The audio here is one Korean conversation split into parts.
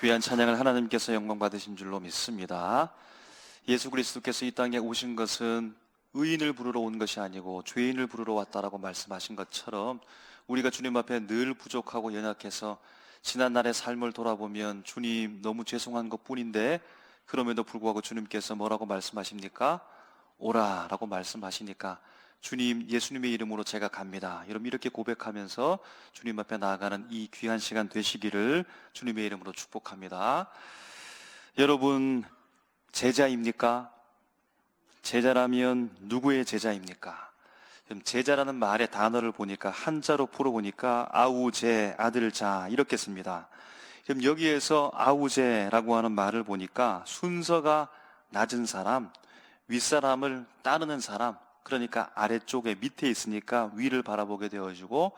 귀한 찬양을 하나님께서 영광 받으신 줄로 믿습니다. 예수 그리스도께서 이 땅에 오신 것은 의인을 부르러 온 것이 아니고 죄인을 부르러 왔다라고 말씀하신 것처럼 우리가 주님 앞에 늘 부족하고 연약해서 지난날의 삶을 돌아보면 주님 너무 죄송한 것뿐인데 그럼에도 불구하고 주님께서 뭐라고 말씀하십니까? 오라 라고 말씀하시니까 주님, 예수님의 이름으로 제가 갑니다. 여러분 이렇게 고백하면서 주님 앞에 나아가는 이 귀한 시간 되시기를 주님의 이름으로 축복합니다. 여러분 제자입니까? 제자라면 누구의 제자입니까? 제자라는 말의 단어를 보니까 한자로 풀어보니까 아우제, 아들자 이렇게 씁니다. 그럼 여기에서 아우제라고 하는 말을 보니까 순서가 낮은 사람, 윗사람을 따르는 사람, 그러니까 아래쪽에 밑에 있으니까 위를 바라보게 되어지고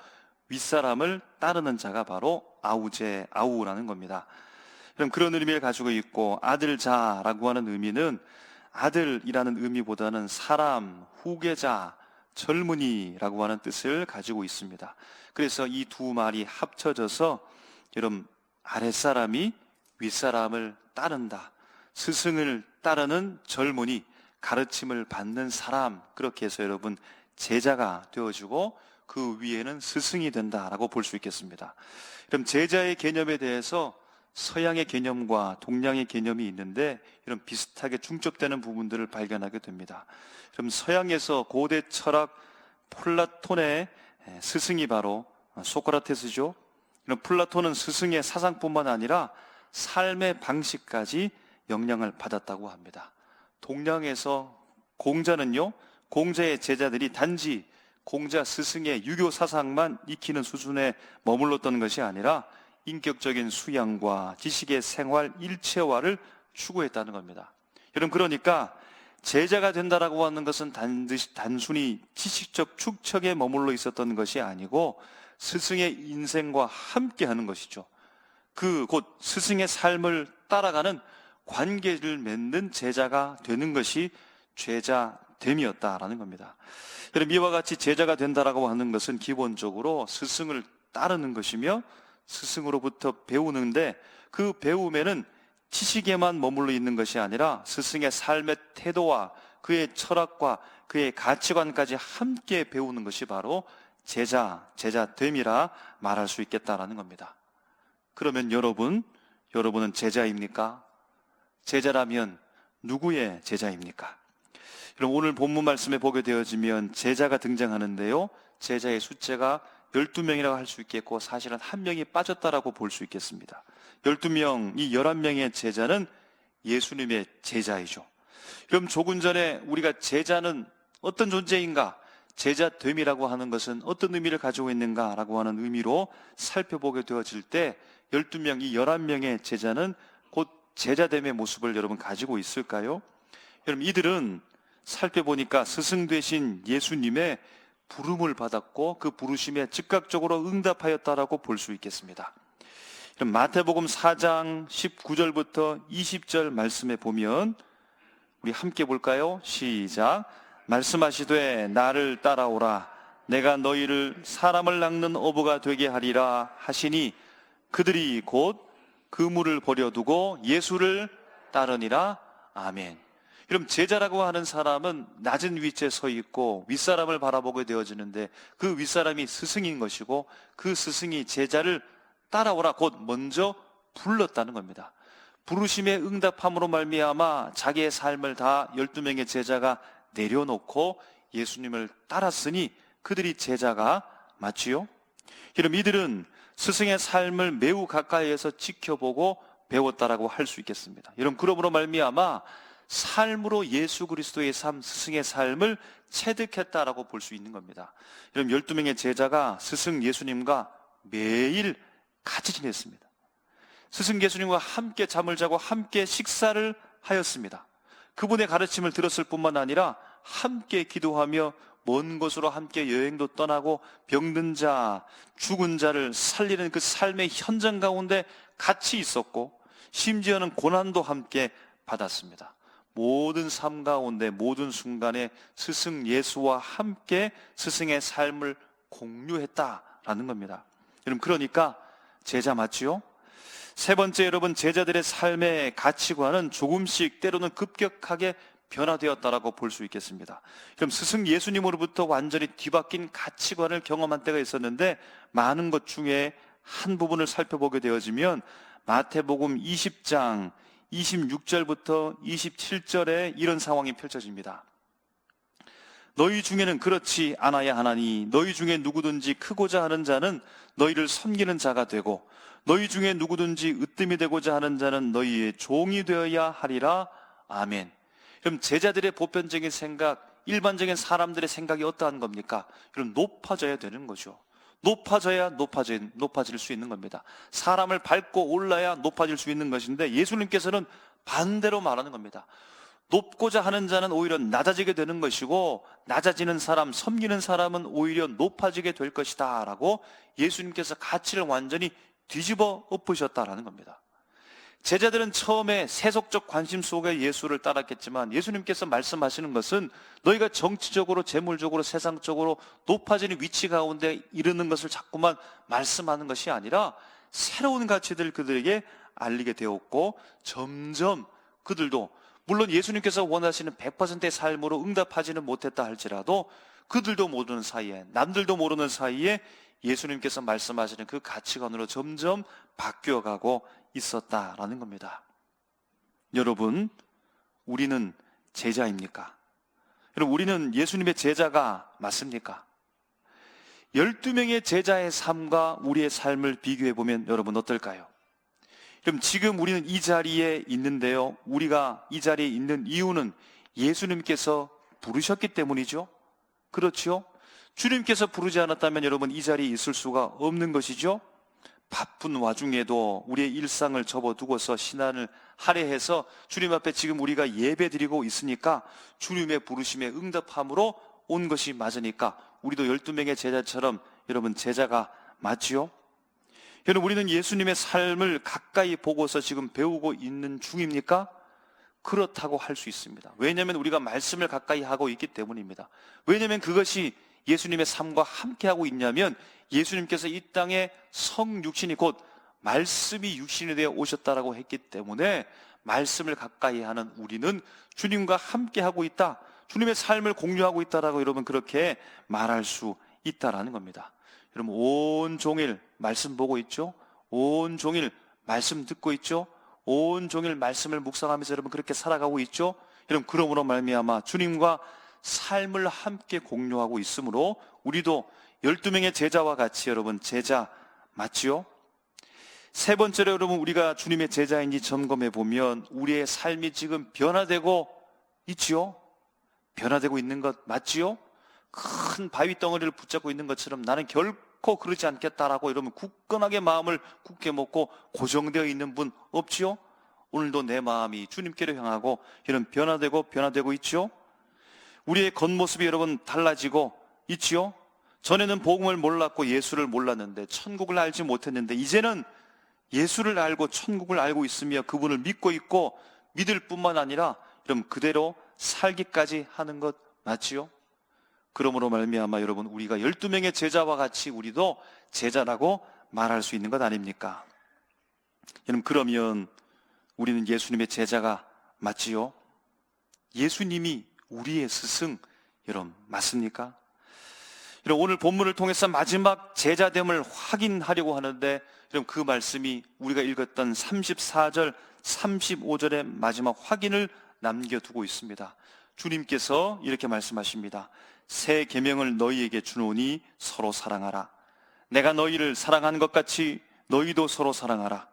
윗사람을 따르는 자가 바로 아우제, 아우라는 겁니다. 그럼 그런 의미를 가지고 있고 아들자라고 하는 의미는 아들이라는 의미보다는 사람, 후계자, 젊은이라고 하는 뜻을 가지고 있습니다. 그래서 이 두 말이 합쳐져서 여러분 아랫사람이 윗사람을 따른다, 스승을 따르는 젊은이, 가르침을 받는 사람, 그렇게 해서 여러분 제자가 되어주고 그 위에는 스승이 된다라고 볼 수 있겠습니다. 그럼 제자의 개념에 대해서 서양의 개념과 동양의 개념이 있는데 이런 비슷하게 중첩되는 부분들을 발견하게 됩니다. 그럼 서양에서 고대 철학 플라톤의 스승이 바로 소크라테스죠. 이런 플라톤은 스승의 사상뿐만 아니라 삶의 방식까지 영향을 받았다고 합니다. 동양에서 공자는요, 공자의 제자들이 단지 공자 스승의 유교 사상만 익히는 수준에 머물렀던 것이 아니라 인격적인 수양과 지식의 생활 일체화를 추구했다는 겁니다. 여러분 그러니까 제자가 된다라고 하는 것은 단순히 지식적 축척에 머물러 있었던 것이 아니고 스승의 인생과 함께 하는 것이죠. 그 곧 스승의 삶을 따라가는 관계를 맺는 제자가 되는 것이 제자됨이었다라는 겁니다. 여러분 이와 같이 제자가 된다라고 하는 것은 기본적으로 스승을 따르는 것이며 스승으로부터 배우는데 그 배움에는 지식에만 머물러 있는 것이 아니라 스승의 삶의 태도와 그의 철학과 그의 가치관까지 함께 배우는 것이 바로 제자됨이라 말할 수 있겠다라는 겁니다. 그러면 여러분은 제자입니까? 제자라면 누구의 제자입니까? 그럼 오늘 본문 말씀에 보게 되어지면 제자가 등장하는데요, 제자의 숫자가 12명이라고 할 수 있겠고 사실은 한 명이 빠졌다라고 볼 수 있겠습니다. 12명, 이 11명의 제자는 예수님의 제자이죠. 그럼 조금 전에 우리가 제자는 어떤 존재인가, 제자됨이라고 하는 것은 어떤 의미를 가지고 있는가라고 하는 의미로 살펴보게 되어질 때 12명, 이 11명의 제자는 곧 제자됨의 모습을 여러분 가지고 있을까요? 여러분 이들은 살펴보니까 스승 되신 예수님의 부름을 받았고 그 부르심에 즉각적으로 응답하였다라고 볼 수 있겠습니다. 그럼 마태복음 4장 19절부터 20절 말씀에 보면 우리 함께 볼까요? 시작. 말씀하시되 나를 따라오라 내가 너희를 사람을 낚는 어부가 되게 하리라 하시니 그들이 곧 그물을 버려두고 예수를 따르니라. 아멘. 그럼 제자라고 하는 사람은 낮은 위치에 서 있고 윗사람을 바라보게 되어지는데 그 윗사람이 스승인 것이고 그 스승이 제자를 따라오라 곧 먼저 불렀다는 겁니다. 부르심에 응답함으로 말미암아 자기의 삶을 다 12명의 제자가 내려놓고 예수님을 따랐으니 그들이 제자가 맞지요? 그럼 이들은 스승의 삶을 매우 가까이에서 지켜보고 배웠다라고 할 수 있겠습니다. 여러분 그러므로 말미암아 삶으로 예수 그리스도의 삶, 스승의 삶을 체득했다라고 볼 수 있는 겁니다. 여러분 12명의 제자가 스승 예수님과 매일 같이 지냈습니다. 스승 예수님과 함께 잠을 자고 함께 식사를 하였습니다. 그분의 가르침을 들었을 뿐만 아니라 함께 기도하며 먼 곳으로 함께 여행도 떠나고 병든 자, 죽은 자를 살리는 그 삶의 현장 가운데 같이 있었고 심지어는 고난도 함께 받았습니다. 모든 삶 가운데 모든 순간에 스승 예수와 함께 스승의 삶을 공유했다라는 겁니다. 여러분 그러니까 제자 맞지요? 세 번째, 여러분, 제자들의 삶의 가치관은 조금씩 때로는 급격하게 변화되었다라고 볼 수 있겠습니다. 그럼 스승 예수님으로부터 완전히 뒤바뀐 가치관을 경험한 때가 있었는데, 많은 것 중에 한 부분을 살펴보게 되어지면 마태복음 20장 26절부터 27절에 이런 상황이 펼쳐집니다. 너희 중에는 그렇지 않아야 하나니 너희 중에 누구든지 크고자 하는 자는 너희를 섬기는 자가 되고 너희 중에 누구든지 으뜸이 되고자 하는 자는 너희의 종이 되어야 하리라. 아멘. 그럼 제자들의 보편적인 생각, 일반적인 사람들의 생각이 어떠한 겁니까? 그럼 높아져야 되는 거죠. 높아져야 높아질 수 있는 겁니다. 사람을 밟고 올라야 높아질 수 있는 것인데, 예수님께서는 반대로 말하는 겁니다. 높고자 하는 자는 오히려 낮아지게 되는 것이고, 낮아지는 사람, 섬기는 사람은 오히려 높아지게 될 것이다 라고 예수님께서 가치를 완전히 뒤집어 엎으셨다라는 겁니다. 제자들은 처음에 세속적 관심 속에 예수를 따랐겠지만, 예수님께서 말씀하시는 것은 너희가 정치적으로, 재물적으로, 세상적으로 높아지는 위치 가운데 이르는 것을 자꾸만 말씀하는 것이 아니라 새로운 가치들을 그들에게 알리게 되었고, 점점 그들도, 물론 예수님께서 원하시는 100%의 삶으로 응답하지는 못했다 할지라도 그들도 모르는 사이에, 남들도 모르는 사이에 예수님께서 말씀하시는 그 가치관으로 점점 바뀌어가고 있었다라는 겁니다. 여러분, 우리는 제자입니까? 여러분, 우리는 예수님의 제자가 맞습니까? 12명의 제자의 삶과 우리의 삶을 비교해보면 여러분 어떨까요? 그럼 지금 우리는 이 자리에 있는데요, 우리가 이 자리에 있는 이유는 예수님께서 부르셨기 때문이죠. 그렇죠? 주님께서 부르지 않았다면 여러분 이 자리에 있을 수가 없는 것이죠. 바쁜 와중에도 우리의 일상을 접어두고서 신앙을 할애해서 주님 앞에 지금 우리가 예배드리고 있으니까 주님의 부르심에 응답함으로 온 것이 맞으니까 우리도 12명의 제자처럼 여러분 제자가 맞지요? 여러분, 우리는 예수님의 삶을 가까이 보고서 지금 배우고 있는 중입니까? 그렇다고 할 수 있습니다. 왜냐하면 우리가 말씀을 가까이 하고 있기 때문입니다. 왜냐하면 그것이 예수님의 삶과 함께하고 있냐면, 예수님께서 이 땅에 성육신이 곧 말씀이 육신이 되어 오셨다라고 했기 때문에 말씀을 가까이 하는 우리는 주님과 함께하고 있다, 주님의 삶을 공유하고 있다라고 여러분 그렇게 말할 수 있다라는 겁니다. 여러분, 온종일 말씀 보고 있죠? 온종일 말씀 듣고 있죠? 온종일 말씀을 묵상하면서 여러분 그렇게 살아가고 있죠? 여러분, 그러므로 말미암아 주님과 삶을 함께 공유하고 있으므로 우리도 12명의 제자와 같이 여러분 제자 맞지요? 세 번째로 여러분, 우리가 주님의 제자인지 점검해 보면 우리의 삶이 지금 변화되고 있지요? 변화되고 있는 것 맞지요? 큰 바위 덩어리를 붙잡고 있는 것처럼 나는 결코 그러지 않겠다라고 여러분 굳건하게 마음을 굳게 먹고 고정되어 있는 분 없지요? 오늘도 내 마음이 주님께로 향하고 이런 변화되고 있지요? 우리의 겉모습이 여러분 달라지고 있지요? 전에는 복음을 몰랐고 예수를 몰랐는데, 천국을 알지 못했는데 이제는 예수를 알고 천국을 알고 있으며 그분을 믿고 있고, 믿을 뿐만 아니라 여러분 그대로 살기까지 하는 것 맞지요? 그러므로 말미암아 여러분 우리가 12명의 제자와 같이 우리도 제자라고 말할 수 있는 것 아닙니까? 여러분, 그러면 우리는 예수님의 제자가 맞지요? 예수님이 우리의 스승 여러분 맞습니까? 여러분, 오늘 본문을 통해서 마지막 제자됨을 확인하려고 하는데, 여러분 그 말씀이 우리가 읽었던 34절 35절의 마지막 확인을 남겨두고 있습니다. 주님께서 이렇게 말씀하십니다. 새 계명을 너희에게 주노니 서로 사랑하라. 내가 너희를 사랑한 것 같이 너희도 서로 사랑하라.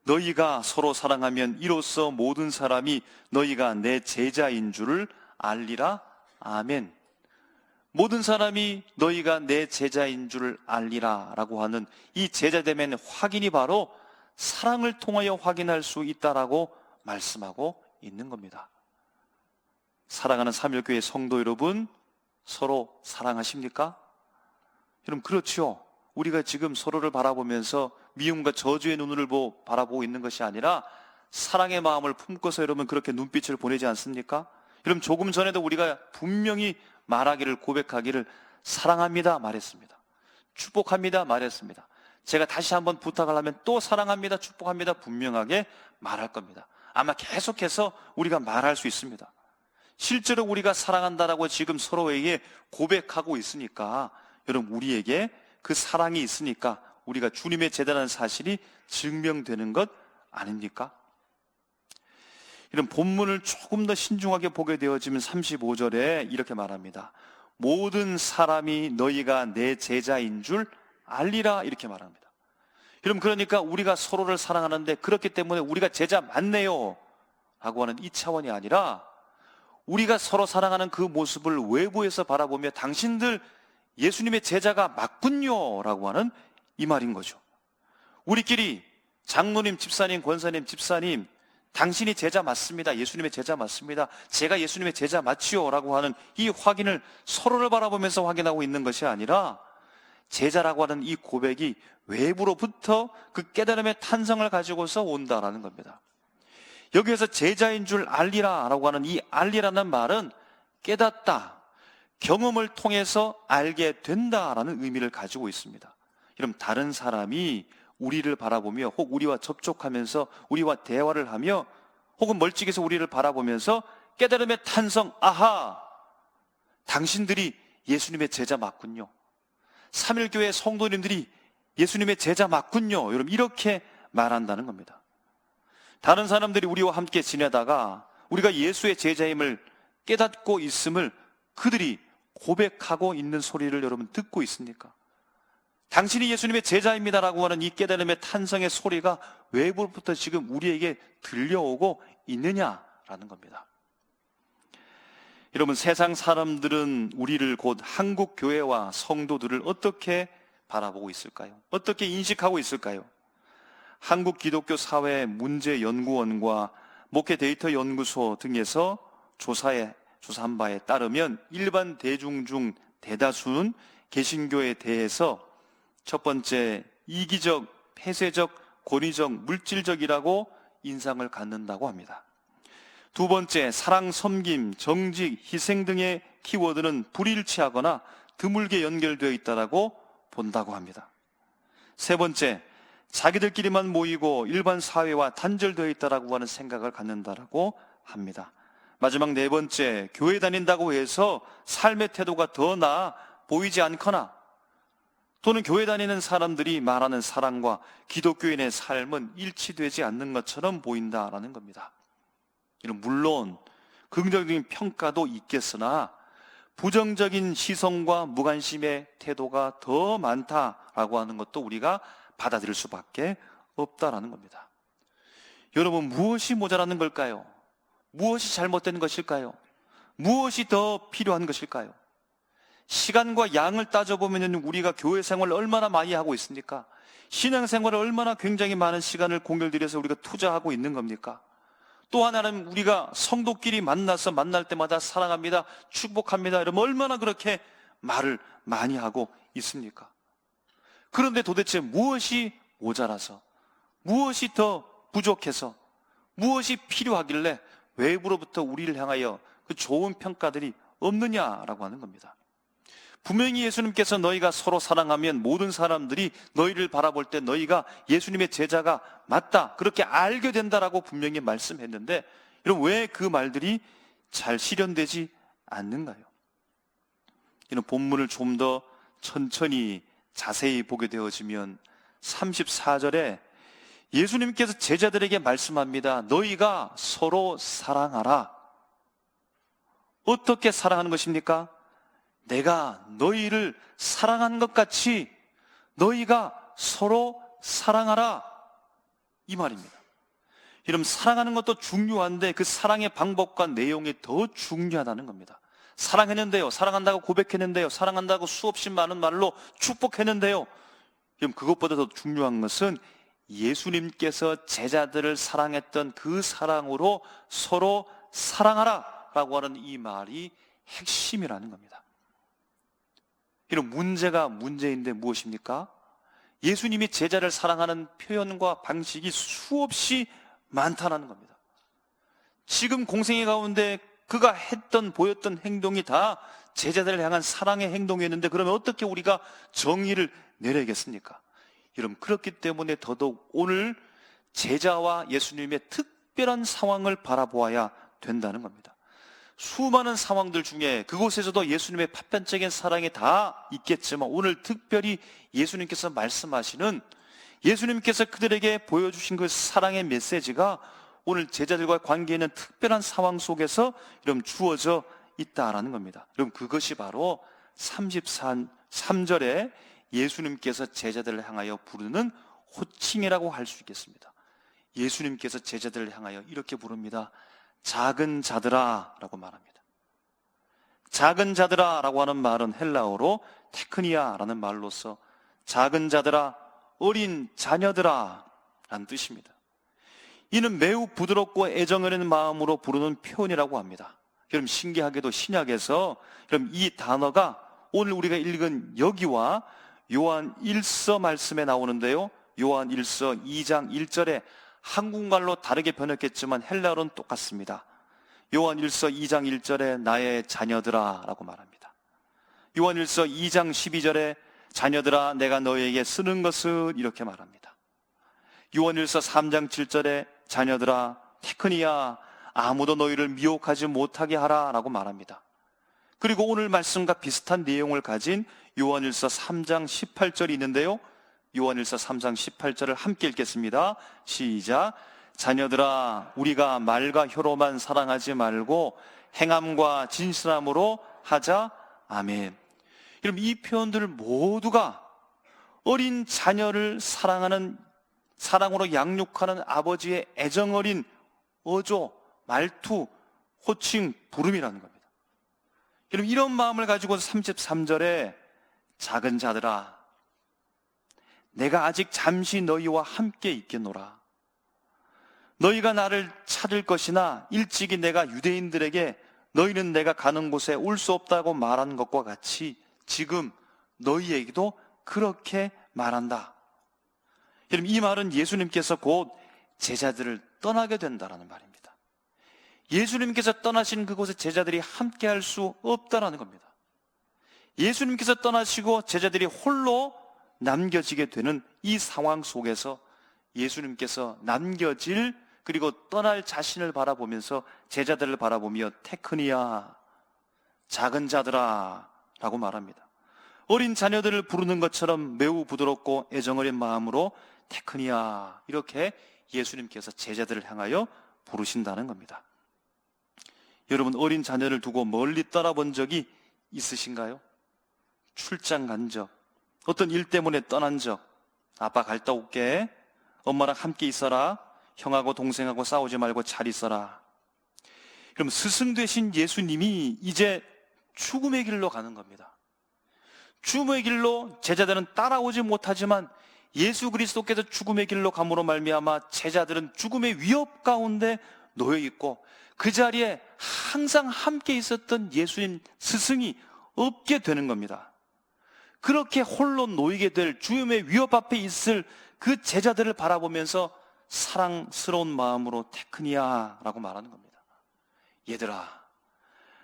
너희가 서로 사랑하면 이로써 모든 사람이 너희가 내 제자인 줄을 알리라. 아멘. 모든 사람이 너희가 내 제자인 줄을 알리라 라고 하는 이 제자됨의 확인이 바로 사랑을 통하여 확인할 수 있다라고 말씀하고 있는 겁니다. 사랑하는 삼일교회 성도 여러분, 서로 사랑하십니까? 여러분, 그렇죠. 우리가 지금 서로를 바라보면서 미움과 저주의 눈을 바라보고 있는 것이 아니라 사랑의 마음을 품고서 여러분 그렇게 눈빛을 보내지 않습니까? 여러분, 조금 전에도 우리가 분명히 말하기를, 고백하기를 사랑합니다 말했습니다. 축복합니다 말했습니다. 제가 다시 한번 부탁을 하면 또 사랑합니다, 축복합니다 분명하게 말할 겁니다. 아마 계속해서 우리가 말할 수 있습니다. 실제로 우리가 사랑한다라고 지금 서로에게 고백하고 있으니까, 여러분, 우리에게 그 사랑이 있으니까 우리가 주님의 제자라는 사실이 증명되는 것 아닙니까? 이런 본문을 조금 더 신중하게 보게 되어지면 35절에 이렇게 말합니다. 모든 사람이 너희가 내 제자인 줄 알리라, 이렇게 말합니다. 여러분, 그러니까 우리가 서로를 사랑하는데 그렇기 때문에 우리가 제자 맞네요 라고 하는 이 차원이 아니라, 우리가 서로 사랑하는 그 모습을 외부에서 바라보며 당신들 예수님의 제자가 맞군요 라고 하는 이 말인 거죠. 우리끼리 장로님, 집사님, 권사님, 집사님, 당신이 제자 맞습니다, 예수님의 제자 맞습니다, 제가 예수님의 제자 맞지요 라고 하는 이 확인을 서로를 바라보면서 확인하고 있는 것이 아니라, 제자라고 하는 이 고백이 외부로부터 그 깨달음의 탄성을 가지고서 온다라는 겁니다. 여기에서 제자인 줄 알리라 라고 하는 이 알리라는 말은 깨닫다, 경험을 통해서 알게 된다라는 의미를 가지고 있습니다. 그럼 다른 사람이 우리를 바라보며, 혹 우리와 접촉하면서 우리와 대화를 하며, 혹은 멀찍이서 우리를 바라보면서 깨달음의 탄성, 아하, 당신들이 예수님의 제자 맞군요, 삼일교회 성도님들이 예수님의 제자 맞군요, 여러분, 이렇게 말한다는 겁니다. 다른 사람들이 우리와 함께 지내다가 우리가 예수의 제자임을 깨닫고 있음을 그들이 고백하고 있는 소리를 여러분 듣고 있습니까? 당신이 예수님의 제자입니다라고 하는 이 깨달음의 탄성의 소리가 외부로부터 지금 우리에게 들려오고 있느냐라는 겁니다. 여러분, 세상 사람들은 우리를, 곧 한국 교회와 성도들을 어떻게 바라보고 있을까요? 어떻게 인식하고 있을까요? 한국 기독교 사회 문제연구원과 목회 데이터 연구소 등에서 조사한 바에 따르면 일반 대중 중 대다수는 개신교에 대해서 첫 번째, 이기적, 폐쇄적, 권위적, 물질적이라고 인상을 갖는다고 합니다. 두 번째, 사랑, 섬김, 정직, 희생 등의 키워드는 불일치하거나 드물게 연결되어 있다고 본다고 합니다. 세 번째, 자기들끼리만 모이고 일반 사회와 단절되어 있다고 하는 생각을 갖는다고 합니다. 마지막 네 번째, 교회 다닌다고 해서 삶의 태도가 더 나아 보이지 않거나, 또는 교회 다니는 사람들이 말하는 사랑과 기독교인의 삶은 일치되지 않는 것처럼 보인다라는 겁니다. 물론 긍정적인 평가도 있겠으나 부정적인 시선과 무관심의 태도가 더 많다라고 하는 것도 우리가 받아들일 수밖에 없다라는 겁니다. 여러분, 무엇이 모자라는 걸까요? 무엇이 잘못된 것일까요? 무엇이 더 필요한 것일까요? 시간과 양을 따져보면 우리가 교회 생활을 얼마나 많이 하고 있습니까? 신앙생활을 얼마나 굉장히 많은 시간을 공을 들여서 우리가 투자하고 있는 겁니까? 또 하나는 우리가 성도끼리 만나서 만날 때마다 사랑합니다, 축복합니다, 이러면 얼마나 그렇게 말을 많이 하고 있습니까? 그런데 도대체 무엇이 모자라서, 무엇이 더 부족해서, 무엇이 필요하길래 외부로부터 우리를 향하여 그 좋은 평가들이 없느냐라고 하는 겁니다. 분명히 예수님께서 너희가 서로 사랑하면 모든 사람들이 너희를 바라볼 때 너희가 예수님의 제자가 맞다, 그렇게 알게 된다라고 분명히 말씀했는데, 여러분, 왜 그 말들이 잘 실현되지 않는가요? 이런 본문을 좀 더 천천히 자세히 보게 되어지면 34절에 예수님께서 제자들에게 말씀합니다. 너희가 서로 사랑하라. 어떻게 사랑하는 것입니까? 내가 너희를 사랑한 것 같이 너희가 서로 사랑하라, 이 말입니다. 여러분, 사랑하는 것도 중요한데 그 사랑의 방법과 내용이 더 중요하다는 겁니다. 사랑했는데요, 사랑한다고 고백했는데요, 사랑한다고 수없이 많은 말로 축복했는데요, 여러분, 그것보다 더 중요한 것은 예수님께서 제자들을 사랑했던 그 사랑으로 서로 사랑하라 라고 하는 이 말이 핵심이라는 겁니다. 이런 문제가 문제인데 무엇입니까? 예수님이 제자를 사랑하는 표현과 방식이 수없이 많다는 겁니다. 지금 공생애 가운데 그가 보였던 행동이 다 제자들을 향한 사랑의 행동이었는데, 그러면 어떻게 우리가 정의를 내려야겠습니까? 여러분, 그렇기 때문에 더더욱 오늘 제자와 예수님의 특별한 상황을 바라보아야 된다는 겁니다. 수많은 상황들 중에 그곳에서도 예수님의 파편적인 사랑이 다 있겠지만, 오늘 특별히 예수님께서 말씀하시는, 예수님께서 그들에게 보여주신 그 사랑의 메시지가 오늘 제자들과 관계 있는 특별한 상황 속에서 여러분 주어져 있다라는 겁니다. 여러분, 그것이 바로 33절에 예수님께서 제자들을 향하여 부르는 호칭이라고 할 수 있겠습니다. 예수님께서 제자들을 향하여 이렇게 부릅니다. 작은 자들아 라고 말합니다. 작은 자들아 라고 하는 말은 헬라어로 테크니아 라는 말로서 작은 자들아, 어린 자녀들아 라는 뜻입니다. 이는 매우 부드럽고 애정 어린 마음으로 부르는 표현이라고 합니다. 여러분, 신기하게도 신약에서 여러분 이 단어가 오늘 우리가 읽은 여기와 요한 1서 말씀에 나오는데요, 요한 1서 2장 1절에 한국말로 다르게 번역했지만 헬라어는 똑같습니다. 요한 1서 2장 1절에 나의 자녀들아 라고 말합니다. 요한 1서 2장 12절에 자녀들아 내가 너희에게 쓰는 것은 이렇게 말합니다. 요한 1서 3장 7절에 자녀들아 테크니야 아무도 너희를 미혹하지 못하게 하라 라고 말합니다. 그리고 오늘 말씀과 비슷한 내용을 가진 요한 1서 3장 18절이 있는데요, 요한 1서 3장 18절을 함께 읽겠습니다. 시작. 자녀들아 우리가 말과 혀로만 사랑하지 말고 행함과 진실함으로 하자. 아멘. 여러분, 이 표현들 모두가 어린 자녀를 사랑하는, 사랑으로 양육하는 아버지의 애정어린 어조, 말투, 호칭, 부름이라는 겁니다. 여러분, 이런 마음을 가지고 33절에 작은 자들아 내가 아직 잠시 너희와 함께 있겠노라. 너희가 나를 찾을 것이나 일찍이 내가 유대인들에게 너희는 내가 가는 곳에 올 수 없다고 말한 것과 같이 지금 너희에게도 그렇게 말한다. 여러분, 이 말은 예수님께서 곧 제자들을 떠나게 된다라는 말입니다. 예수님께서 떠나신 그곳에 제자들이 함께 할 수 없다라는 겁니다. 예수님께서 떠나시고 제자들이 홀로 남겨지게 되는 이 상황 속에서 예수님께서 남겨질, 그리고 떠날 자신을 바라보면서 제자들을 바라보며 테크니야 작은 자들아 라고 말합니다. 어린 자녀들을 부르는 것처럼 매우 부드럽고 애정어린 마음으로 테크니야 이렇게 예수님께서 제자들을 향하여 부르신다는 겁니다. 여러분, 어린 자녀를 두고 멀리 떠나본 적이 있으신가요? 출장 간 적, 어떤 일 때문에 떠난 적, 아빠 갔다 올게, 엄마랑 함께 있어라, 형하고 동생하고 싸우지 말고 잘 있어라. 그럼 스승 되신 예수님이 이제 죽음의 길로 가는 겁니다. 죽음의 길로 제자들은 따라오지 못하지만 예수 그리스도께서 죽음의 길로 감으로 말미암아 제자들은 죽음의 위협 가운데 놓여 있고, 그 자리에 항상 함께 있었던 예수님 스승이 없게 되는 겁니다. 그렇게 홀로 놓이게 될 죽음의 위협 앞에 있을 그 제자들을 바라보면서 사랑스러운 마음으로 테크니야 라고 말하는 겁니다. 얘들아,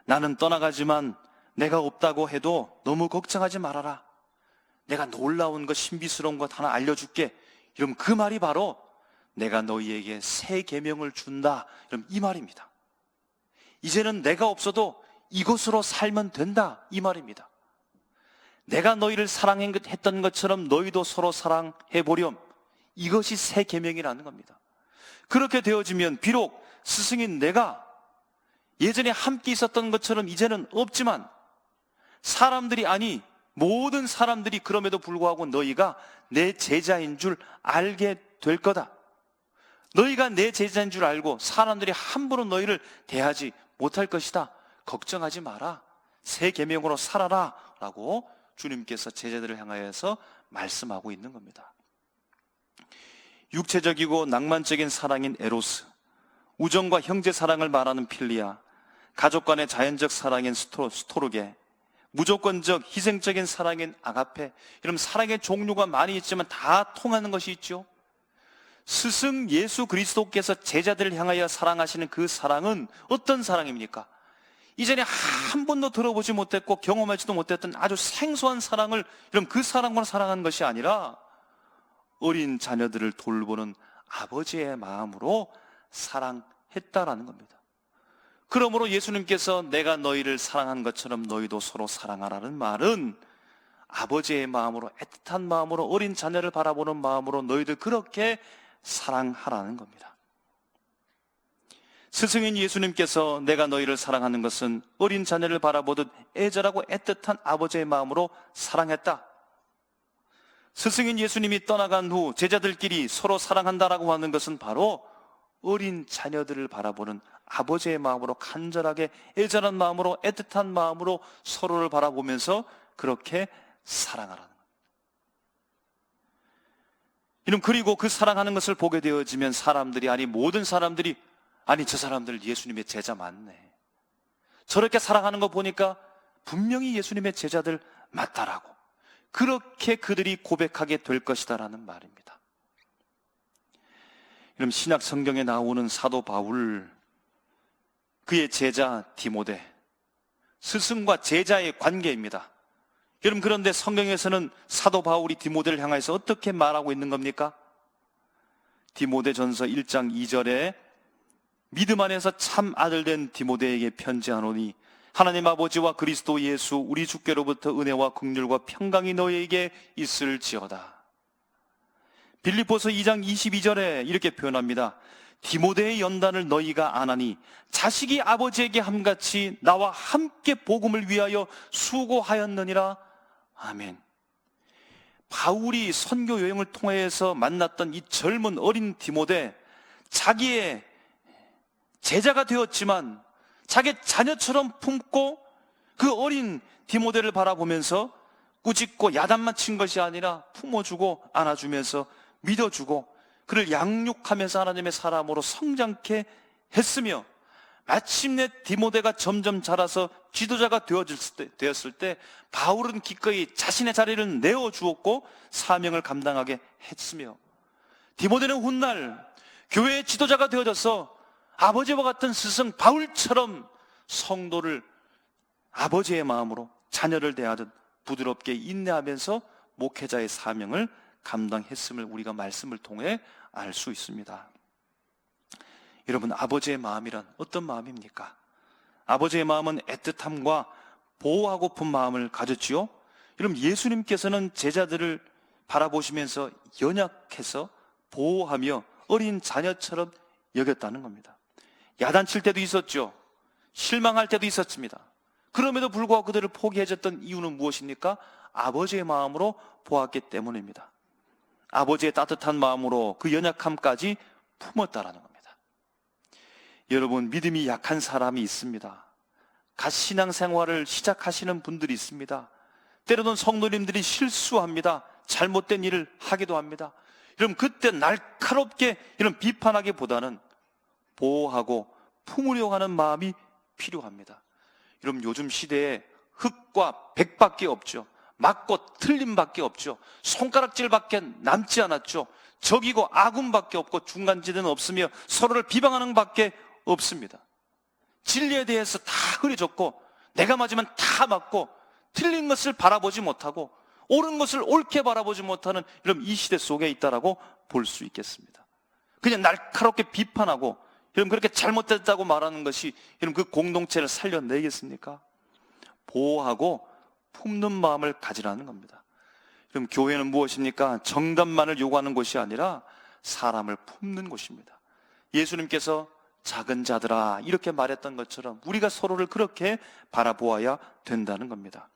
나는 떠나가지만 내가 없다고 해도 너무 걱정하지 말아라. 내가 놀라운 것, 신비스러운 것 하나 알려줄게. 이러면 그 말이 바로 내가 너희에게 새 계명을 준다, 이러면 이 말입니다. 이제는 내가 없어도 이것으로 살면 된다, 이 말입니다. 내가 너희를 사랑했던 것처럼 너희도 서로 사랑해보렴, 이것이 새 계명이라는 겁니다. 그렇게 되어지면 비록 스승인 내가 예전에 함께 있었던 것처럼 이제는 없지만 사람들이, 아니 모든 사람들이 그럼에도 불구하고 너희가 내 제자인 줄 알게 될 거다. 너희가 내 제자인 줄 알고 사람들이 함부로 너희를 대하지 못할 것이다. 걱정하지 마라. 새 계명으로 살아라 라고 주님께서 제자들을 향하여서 말씀하고 있는 겁니다. 육체적이고 낭만적인 사랑인 에로스, 우정과 형제 사랑을 말하는 필리아, 가족 간의 자연적 사랑인 스토르게, 무조건적 희생적인 사랑인 아가페. 여러분, 사랑의 종류가 많이 있지만 다 통하는 것이 있죠. 스승 예수 그리스도께서 제자들을 향하여 사랑하시는 그 사랑은 어떤 사랑입니까? 이전에 한 번도 들어보지 못했고 경험하지도 못했던 아주 생소한 사랑을, 여러분, 그 사랑만 사랑하는 것이 아니라 어린 자녀들을 돌보는 아버지의 마음으로 사랑했다라는 겁니다. 그러므로 예수님께서 내가 너희를 사랑한 것처럼 너희도 서로 사랑하라는 말은 아버지의 마음으로, 애틋한 마음으로, 어린 자녀를 바라보는 마음으로 너희들 그렇게 사랑하라는 겁니다. 스승인 예수님께서 내가 너희를 사랑하는 것은 어린 자녀를 바라보듯 애절하고 애틋한 아버지의 마음으로 사랑했다. 스승인 예수님이 떠나간 후 제자들끼리 서로 사랑한다라고 하는 것은 바로 어린 자녀들을 바라보는 아버지의 마음으로, 간절하게 애절한 마음으로, 애틋한 마음으로 서로를 바라보면서 그렇게 사랑하라는 겁니다. 이런, 그리고 그 사랑하는 것을 보게 되어지면 사람들이, 아니 모든 사람들이, 아니 저 사람들 예수님의 제자 맞네, 저렇게 사랑하는 거 보니까 분명히 예수님의 제자들 맞다라고, 그렇게 그들이 고백하게 될 것이다라는 말입니다. 그럼 신약 성경에 나오는 사도 바울, 그의 제자 디모데, 스승과 제자의 관계입니다. 여러분, 그런데 성경에서는 사도 바울이 디모데를 향해서 어떻게 말하고 있는 겁니까? 디모데전서 1장 2절에 믿음 안에서 참 아들 된 디모데에게 편지하노니 하나님 아버지와 그리스도 예수 우리 주께로부터 은혜와 긍휼과 평강이 너희에게 있을지어다. 빌립보서 2장 22절에 이렇게 표현합니다. 디모데의 연단을 너희가 아나니 자식이 아버지에게 함같이 나와 함께 복음을 위하여 수고하였느니라. 아멘. 바울이 선교 여행을 통해서 만났던 이 젊은 어린 디모데, 자기의 제자가 되었지만 자기 자녀처럼 품고 그 어린 디모데를 바라보면서 꾸짖고 야단만 친 것이 아니라 품어주고 안아주면서 믿어주고 그를 양육하면서 하나님의 사람으로 성장케 했으며, 마침내 디모데가 점점 자라서 지도자가 되었을 때 바울은 기꺼이 자신의 자리를 내어주었고 사명을 감당하게 했으며, 디모데는 훗날 교회의 지도자가 되어져서 아버지와 같은 스승 바울처럼 성도를 아버지의 마음으로 자녀를 대하듯 부드럽게 인내하면서 목회자의 사명을 감당했음을 우리가 말씀을 통해 알 수 있습니다. 여러분, 아버지의 마음이란 어떤 마음입니까? 아버지의 마음은 애틋함과 보호하고픈 마음을 가졌지요. 여러분, 예수님께서는 제자들을 바라보시면서 연약해서 보호하며 어린 자녀처럼 여겼다는 겁니다. 야단칠 때도 있었죠. 실망할 때도 있었습니다. 그럼에도 불구하고 그들을 포기해줬던 이유는 무엇입니까? 아버지의 마음으로 보았기 때문입니다. 아버지의 따뜻한 마음으로 그 연약함까지 품었다라는 겁니다. 여러분, 믿음이 약한 사람이 있습니다. 갓 신앙생활을 시작하시는 분들이 있습니다. 때로는 성도님들이 실수합니다. 잘못된 일을 하기도 합니다. 여러분, 그때 날카롭게 이런 비판하기보다는 보호하고 품으려고 하는 마음이 필요합니다. 여러분, 요즘 시대에 흑과 백밖에 없죠. 맞고 틀림밖에 없죠. 손가락질밖에 남지 않았죠. 적이고 아군밖에 없고 중간지대는 없으며 서로를 비방하는 밖에 없습니다. 진리에 대해서 다 흐려졌고 내가 맞으면 다 맞고 틀린 것을 바라보지 못하고 옳은 것을 옳게 바라보지 못하는 이런 이 시대 속에 있다라고 볼 수 있겠습니다. 그냥 날카롭게 비판하고 여러분, 그렇게 잘못됐다고 말하는 것이 여러분 그 공동체를 살려내겠습니까? 보호하고 품는 마음을 가지라는 겁니다. 그럼 교회는 무엇입니까? 정답만을 요구하는 곳이 아니라 사람을 품는 곳입니다. 예수님께서 작은 자들아 이렇게 말했던 것처럼 우리가 서로를 그렇게 바라보아야 된다는 겁니다.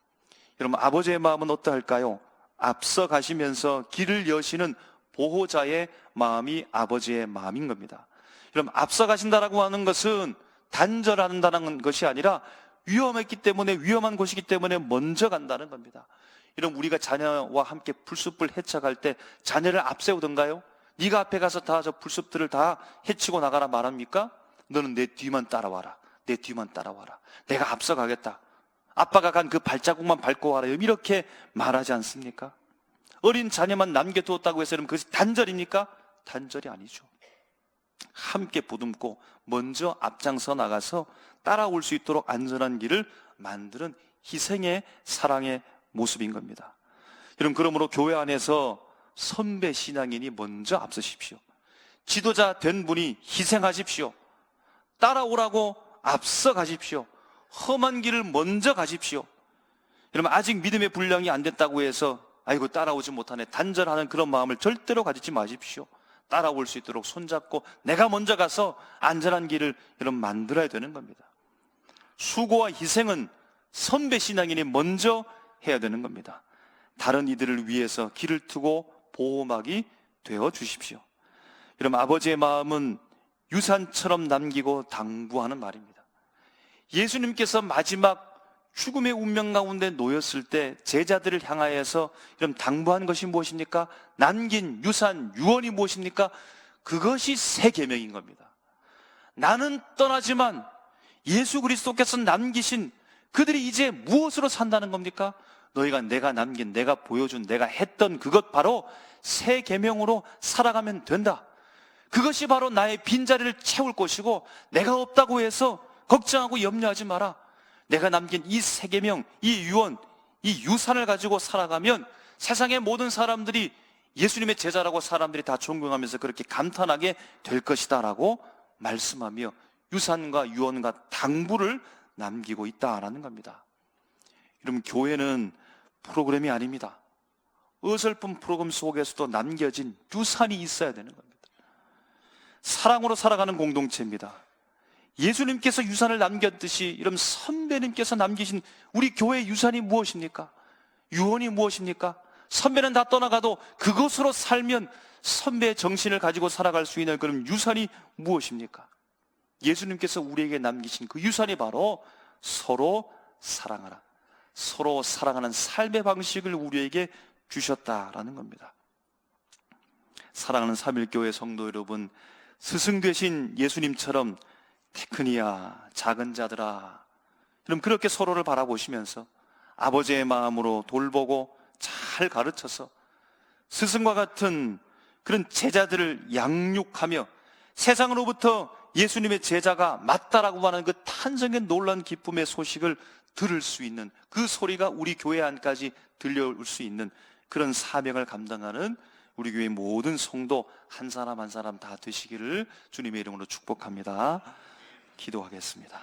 여러분, 아버지의 마음은 어떠할까요? 앞서 가시면서 길을 여시는 보호자의 마음이 아버지의 마음인 겁니다. 여러분, 앞서 가신다라고 하는 것은 단절한다는 것이 아니라 위험했기 때문에, 위험한 곳이기 때문에 먼저 간다는 겁니다. 여러분, 우리가 자녀와 함께 불숲을 헤쳐갈 때 자녀를 앞세우던가요? 네가 앞에 가서 다 저 불숲들을 다 헤치고 나가라 말합니까? 너는 내 뒤만 따라와라. 내 뒤만 따라와라. 내가 앞서 가겠다. 아빠가 간 그 발자국만 밟고 와라. 이렇게 말하지 않습니까? 어린 자녀만 남겨두었다고 해서 여러분, 그것이 단절입니까? 단절이 아니죠. 함께 보듬고 먼저 앞장서 나가서 따라올 수 있도록 안전한 길을 만드는 희생의 사랑의 모습인 겁니다. 여러분, 그러므로 교회 안에서 선배 신앙인이 먼저 앞서십시오. 지도자 된 분이 희생하십시오. 따라오라고 앞서 가십시오. 험한 길을 먼저 가십시오. 여러분, 아직 믿음의 분량이 안 됐다고 해서 아이고 따라오지 못하네 단절하는 그런 마음을 절대로 가지지 마십시오. 따라올 수 있도록 손잡고 내가 먼저 가서 안전한 길을 여러분 만들어야 되는 겁니다. 수고와 희생은 선배 신앙인이 먼저 해야 되는 겁니다. 다른 이들을 위해서 길을 트고 보호막이 되어 주십시오. 여러분, 아버지의 마음은 유산처럼 남기고 당부하는 말입니다. 예수님께서 마지막 죽음의 운명 가운데 놓였을 때 제자들을 향하여서 이런 당부한 것이 무엇입니까? 남긴 유산, 유언이 무엇입니까? 그것이 새 계명인 겁니다. 나는 떠나지만 예수 그리스도께서 남기신 그들이 이제 무엇으로 산다는 겁니까? 너희가 내가 남긴, 내가 보여준, 내가 했던 그것 바로 새 계명으로 살아가면 된다. 그것이 바로 나의 빈자리를 채울 것이고 내가 없다고 해서 걱정하고 염려하지 마라. 내가 남긴 이 새 계명, 이 유언, 이 유산을 가지고 살아가면 세상의 모든 사람들이 예수님의 제자라고 사람들이 다 존경하면서 그렇게 감탄하게 될 것이다 라고 말씀하며 유산과 유언과 당부를 남기고 있다라는 겁니다. 여러분, 교회는 프로그램이 아닙니다. 어설픈 프로그램 속에서도 남겨진 유산이 있어야 되는 겁니다. 사랑으로 살아가는 공동체입니다. 예수님께서 유산을 남겼듯이 여러분, 선배님께서 남기신 우리 교회의 유산이 무엇입니까? 유언이 무엇입니까? 선배는 다 떠나가도 그것으로 살면 선배의 정신을 가지고 살아갈 수 있는 그런 유산이 무엇입니까? 예수님께서 우리에게 남기신 그 유산이 바로 서로 사랑하라, 서로 사랑하는 삶의 방식을 우리에게 주셨다라는 겁니다. 사랑하는 삼일교회 성도 여러분, 스승 되신 예수님처럼 테크니야, 작은 자들아, 그럼 그렇게 서로를 바라보시면서 아버지의 마음으로 돌보고 잘 가르쳐서 스승과 같은 그런 제자들을 양육하며 세상으로부터 예수님의 제자가 맞다라고 하는 그 탄생의 놀라운 기쁨의 소식을 들을 수 있는, 그 소리가 우리 교회 안까지 들려올 수 있는 그런 사명을 감당하는 우리 교회 모든 성도 한 사람 한 사람 다 되시기를 주님의 이름으로 축복합니다. 기도하겠습니다.